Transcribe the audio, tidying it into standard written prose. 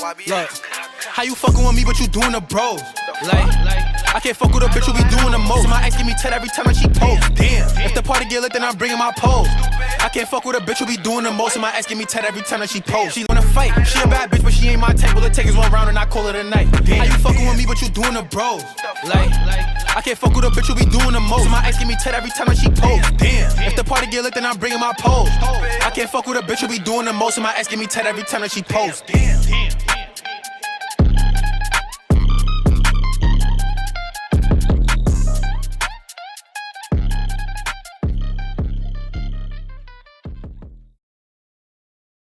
Look, how you fucking with me but you doing the bros? Like, I can't fuck with a bitch who be doing the most. My ex give me 10 every time that she post. Damn, if the party get lit then I'm bringing my pose. I can't fuck with a bitch who be doing the most. My ex give me 10 every time that she post. She wanna fight, she a bad bitch but she ain't my type. Will it take us one round and I call it a night? Damn, how you fucking with me but you doing the bros? Like, I can't fuck with a bitch who be doing the most. My ex give me 10 every time that she post. Damn, if the party get lit then I'm bringing my pose. I can't fuck with a bitch who be doing the most. My ex give me 10 every time that she post. Damn.